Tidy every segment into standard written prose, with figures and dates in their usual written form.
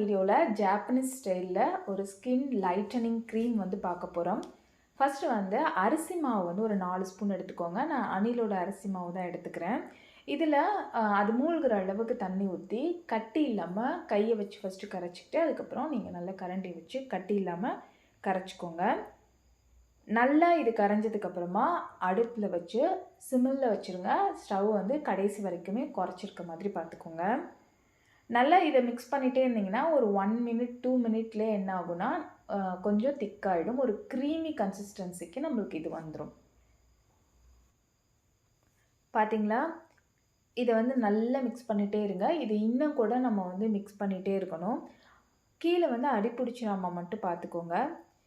வீடியோவில் ஜாப்பனீஸ் ஸ்டைலில் ஒரு ஸ்கின் லைட்டனிங் க்ரீம் வந்து பார்க்க போகிறோம். ஃபஸ்ட்டு வந்து அரிசி மாவு வந்து ஒரு 4 ஸ்பூன் எடுத்துக்கோங்க. நான் அணிலோட அரிசி மாவு தான் எடுத்துக்கிறேன். இதில் அது மூழ்கிற அளவுக்கு தண்ணி ஊற்றி கட்டி இல்லாமல் கையை வச்சு ஃபஸ்ட்டு கரைச்சிக்கிட்டு அதுக்கப்புறம் நீங்கள் நல்லா கரண்டி வச்சு கட்டி இல்லாமல் கரைச்சிக்கோங்க. நல்லா இது கரைஞ்சதுக்கப்புறமா அடுப்பில் வச்சு சிம்மில் வச்சுருங்க. ஸ்டவ் வந்து கடைசி வரைக்குமே குறைச்சிருக்க மாதிரி பார்த்துக்கோங்க. நல்லா இதை மிக்ஸ் பண்ணிகிட்டே இருந்தீங்கன்னா ஒரு 1 மினிட் 2 மினிட்லேயே என்ன ஆகும்னா கொஞ்சம் திக்காகிடும். ஒரு க்ரீமி கன்சிஸ்டன்சிக்கு நம்மளுக்கு இது வந்துடும். பார்த்தீங்களா? இதை வந்து நல்லா மிக்ஸ் பண்ணிகிட்டே இருங்க. இது இன்னும் கூட நம்ம வந்து மிக்ஸ் பண்ணிகிட்டே இருக்கணும். கீழே வந்து அடிப்பிடிச்சிடாம மட்டும் பார்த்துக்கோங்க.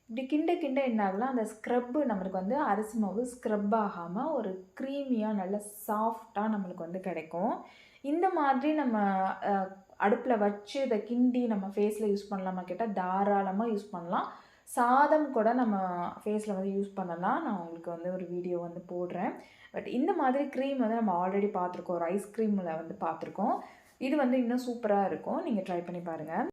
இப்படி கிண்ட கிண்ட என்ன ஆகலாம், அந்த ஸ்க்ரப்பு நம்மளுக்கு வந்து அரிசி மாவு ஸ்க்ரப் ஆகாமல் ஒரு க்ரீமியாக நல்ல சாஃப்டாக நம்மளுக்கு வந்து கிடைக்கும். இந்த மாதிரி நம்ம அடுப்பில் வச்சு இதை கிண்டி நம்ம ஃபேஸில் யூஸ் பண்ணலாமா கேட்டால் தாராளமாக யூஸ் பண்ணலாம். சாதம் கூட நம்ம ஃபேஸில் வந்து யூஸ் பண்ணலாம். நான் உங்களுக்கு வந்து ஒரு வீடியோ வந்து போடுறேன். பட் இந்த மாதிரி க்ரீம் வந்து நம்ம ஆல்ரெடி பார்த்துருக்கோம். ஒரு ஐஸ் க்ரீமில் வந்து பார்த்துருக்கோம். இது வந்து இன்னும் சூப்பராக இருக்கும். நீங்கள் ட்ரை பண்ணி பாருங்கள்.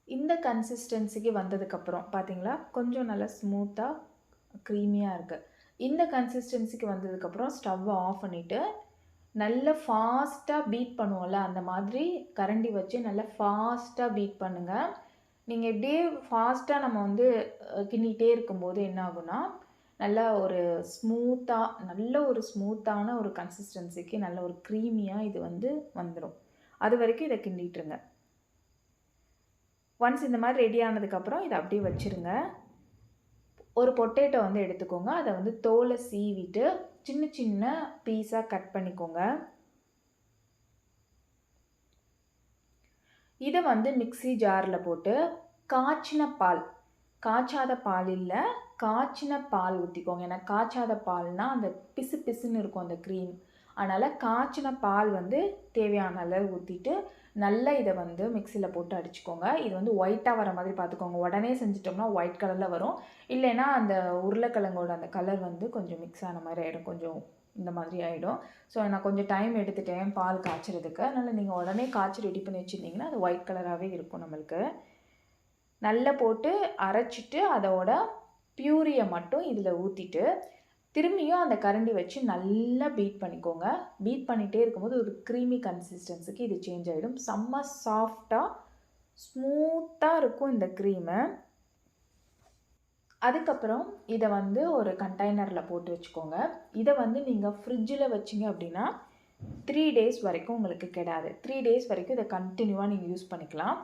இந்த கன்சிஸ்டன்சிக்கு வந்ததுக்கப்புறம் பார்த்தீங்களா, கொஞ்சம் நல்லா ஸ்மூத்தாக க்ரீமியாக இருக்குது. இந்த கன்சிஸ்டன்சிக்கு வந்ததுக்கப்புறம் ஸ்டவ்வை ஆஃப் பண்ணிவிட்டு நல்ல ஃபாஸ்ட்டாக பீட் பண்ணுவோம்ல, அந்த மாதிரி கரண்டி வச்சு நல்லா ஃபாஸ்ட்டாக பீட் பண்ணுங்கள். நீங்கள் இப்படியே ஃபாஸ்ட்டாக நம்ம வந்து கிண்டிகிட்டே இருக்கும்போது என்ன ஆகுனா, நல்லா ஒரு ஸ்மூத்தான ஒரு கன்சிஸ்டன்சிக்கு நல்ல ஒரு க்ரீமியாக இது வந்து வந்துடும். அது வரைக்கும் இதை கிண்டிட்டுருங்க. ஒன்ஸ் இந்த மாதிரி ரெடி ஆனதுக்கப்புறம் இதை அப்படியே வச்சுருங்க. ஒரு பொட்டேட்டோ வந்து எடுத்துக்கோங்க. அதை வந்து தோலை சீவிட்டு சின்ன சின்ன பீஸாக கட் பண்ணிக்கோங்க. இதை வந்து மிக்ஸி ஜாரில் போட்டு காய்ச்சின பால், காய்ச்சாத பால் இல்லை, காய்ச்சின பால் ஊற்றிக்கோங்க. ஏன்னா காய்ச்சாத பால்னால் அந்த பிசு பிசுன்னு இருக்கும் அந்த க்ரீம். அதனால் காய்ச்சின பால் வந்து தேவையான அளவு ஊற்றிட்டு நல்லா இதை வந்து மிக்சியில் போட்டு அடிச்சுக்கோங்க. இது வந்து ஒயிட்டாக வர மாதிரி பார்த்துக்கோங்க. உடனே செஞ்சிட்டோம்னா ஒயிட் கலரில் வரும். இல்லைன்னா அந்த உருளைக்கிழங்கோட அந்த கலர் வந்து கொஞ்சம் மிக்ஸ் ஆன மாதிரி ஆகிடும், கொஞ்சம் இந்த மாதிரி ஆகிடும். ஸோ நான் கொஞ்சம் டைம் எடுத்துட்டேன் பால் காய்ச்சறதுக்கு. அதனால் நீங்கள் உடனே காய்ச்சி ரெடி பண்ணி வச்சுருந்தீங்கன்னா அது ஒயிட் கலராகவே இருக்கும் நம்மளுக்கு. நல்லா போட்டு அரைச்சிட்டு அதோட பியூரியை மட்டும் இதில் ஊற்றிட்டு திரும்பியும் அந்த கரண்டி வச்சு நல்லா பீட் பண்ணிக்கோங்க. பீட் பண்ணிகிட்டே இருக்கும்போது ஒரு க்ரீமி கன்சிஸ்டன்சிக்கு இது சேஞ்ச் ஆகிடும். செம்ம சாஃப்டாக ஸ்மூத்தாக இருக்கும் இந்த க்ரீமு. அதுக்கப்புறம் இதை வந்து ஒரு கண்டெய்னரில் போட்டு வச்சுக்கோங்க. இதை வந்து நீங்கள் ஃப்ரிட்ஜில் வச்சிங்க அப்படின்னா 3 டேஸ் வரைக்கும் உங்களுக்கு கெடாது. 3 டேஸ் வரைக்கும் இதை கண்டினியூவாக நீங்கள் யூஸ் பண்ணிக்கலாம்.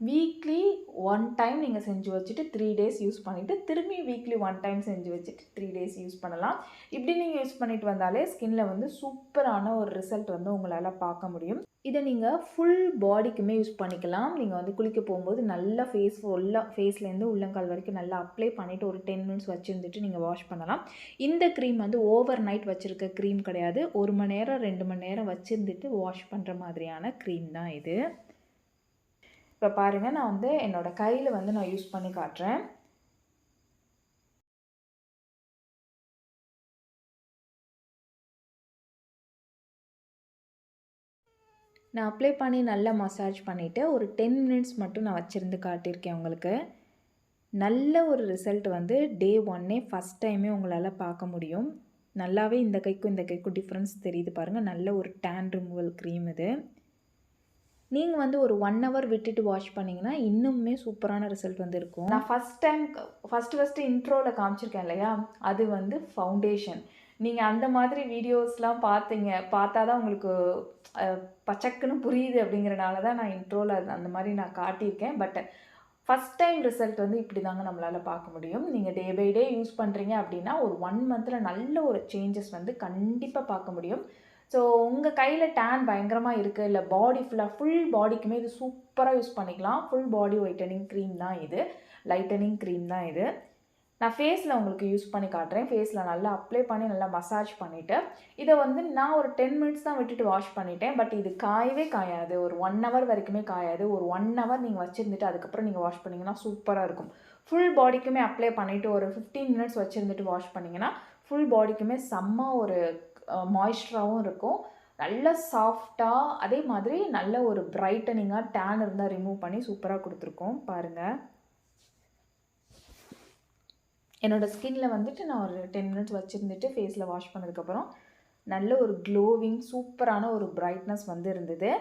வீக்லி 1 டைம் நீங்கள் செஞ்சு வச்சுட்டு 3 டேஸ் யூஸ் பண்ணிவிட்டு திரும்பி வீக்லி 1 டைம் செஞ்சு வச்சுட்டு 3 டேஸ் யூஸ் பண்ணலாம். இப்படி நீங்கள் யூஸ் பண்ணிட்டு வந்தாலே ஸ்கின்னில் வந்து சூப்பரான ஒரு ரிசல்ட் வந்து உங்களால் பார்க்க முடியும். இதை நீங்கள் ஃபுல் பாடிக்குமே யூஸ் பண்ணிக்கலாம். நீங்கள் வந்து குளிக்க போகும்போது நல்லா ஃபேஸ்லேருந்து உள்ளங்கால் வரைக்கும் நல்லா அப்ளை பண்ணிவிட்டு ஒரு 10 மினிட்ஸ் வச்சுருந்துட்டு நீங்கள் வாஷ் பண்ணலாம். இந்த க்ரீம் வந்து ஓவர் நைட் வச்சுருக்க க்ரீம் கிடையாது. 1 மணி நேரம் 2 மணி நேரம் வச்சுருந்துட்டு வாஷ் பண்ணுற மாதிரியான க்ரீம் தான் இது. இப்போ பாருங்கள், நான் வந்து என்னோடய கையில் வந்து நான் யூஸ் பண்ணி காட்டுறேன். நான் அப்ளை பண்ணி நல்லா மசாஜ் பண்ணிவிட்டு ஒரு 10 மினிட்ஸ் மட்டும் நான் வச்சுருந்து காட்டியிருக்கேன் உங்களுக்கு. நல்ல ஒரு ரிசல்ட் வந்து டே 1 ஃபஸ்ட் டைமே உங்களால் பார்க்க முடியும். நல்லாவே இந்த கைக்கும் டிஃப்ரென்ஸ் தெரியுது பாருங்கள். நல்ல ஒரு டேன் ரிமூவல் க்ரீம் இது. நீங்கள் வந்து ஒரு 1 ஹவர் விட்டுட்டு வாஷ் பண்ணிங்கன்னா இன்னுமே சூப்பரான ரிசல்ட் வந்து இருக்கும். நான் ஃபஸ்ட்டு இன்ட்ரோவில் காமிச்சிருக்கேன் இல்லையா, அது வந்து ஃபவுண்டேஷன். நீங்கள் அந்த மாதிரி வீடியோஸ்லாம் பார்த்தா தான் உங்களுக்கு பச்சக்குன்னு புரியுது. அப்படிங்கிறனால தான் நான் இன்ட்ரோவில் அந்த மாதிரி நான் காட்டியிருக்கேன். பட் ஃபஸ்ட் டைம் ரிசல்ட் வந்து இப்படி தாங்க நம்மளால் பார்க்க முடியும். நீங்கள் டே பை டே யூஸ் பண்ணுறீங்க அப்படின்னா ஒரு 1 மந்தில் நல்ல ஒரு சேஞ்சஸ் வந்து கண்டிப்பாக பார்க்க முடியும். ஸோ உங்கள் கையில் டேன் பயங்கரமாக இருக்குது, இல்லை பாடி ஃபுல் பாடிக்குமே இது சூப்பராக யூஸ் பண்ணிக்கலாம். ஃபுல் பாடி ஒயிட்டனிங் க்ரீம் தான் இது, லைட்டனிங் க்ரீம் தான் இது. நான் ஃபேஸில் உங்களுக்கு யூஸ் பண்ணி காட்டுறேன். ஃபேஸில் நல்லா அப்ளை பண்ணி நல்லா மசாஜ் பண்ணிவிட்டு இதை வந்து நான் ஒரு 10 மினிட்ஸ் தான் விட்டுட்டு வாஷ் பண்ணிட்டேன். பட் இது காயவே காயாது. ஒரு 1 ஹவர் வரைக்குமே காயாது. ஒரு 1 ஹவர் நீங்கள் வச்சுருந்துட்டு அதுக்கப்புறம் நீங்கள் வாஷ் பண்ணிங்கன்னா சூப்பராக இருக்கும். ஃபுல் பாடிக்குமே அப்ளை பண்ணிவிட்டு ஒரு 15 மினிட்ஸ் வச்சுருந்துட்டு வாஷ் பண்ணிங்கன்னா ஃபுல் பாடிக்குமே செம்ம ஒரு மாய்ஸ்சராகவும் இருக்கும். நல்ல சாஃப்டாக, அதே மாதிரி நல்ல ஒரு பிரைட்டனிங்காக டேன் இருந்தால் ரிமூவ் பண்ணி சூப்பராக கொடுத்துருக்கோம் பாருங்கள். என்னோடய ஸ்கின்னில் வந்துட்டு நான் ஒரு 10 மினிட்ஸ் வச்சுருந்துட்டு ஃபேஸில் வாஷ் பண்ணதுக்கப்புறம் நல்ல ஒரு க்ளோவிங் சூப்பரான ஒரு பிரைட்னஸ் வந்து இருந்தது.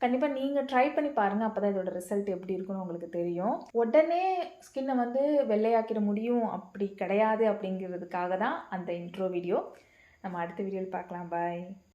கண்டிப்பாக நீங்கள் ட்ரை பண்ணி பாருங்கள். அப்போ தான் இதோட ரிசல்ட் எப்படி இருக்குன்னு உங்களுக்கு தெரியும். உடனே ஸ்கின்னை வந்து வெள்ளையாக்கிட முடியும் அப்படி கிடையாது அப்படிங்கிறதுக்காக தான் அந்த இன்ட்ரோ வீடியோ. நம்ம அடுத்த வீடியோவில் பார்க்கலாம். பாய்.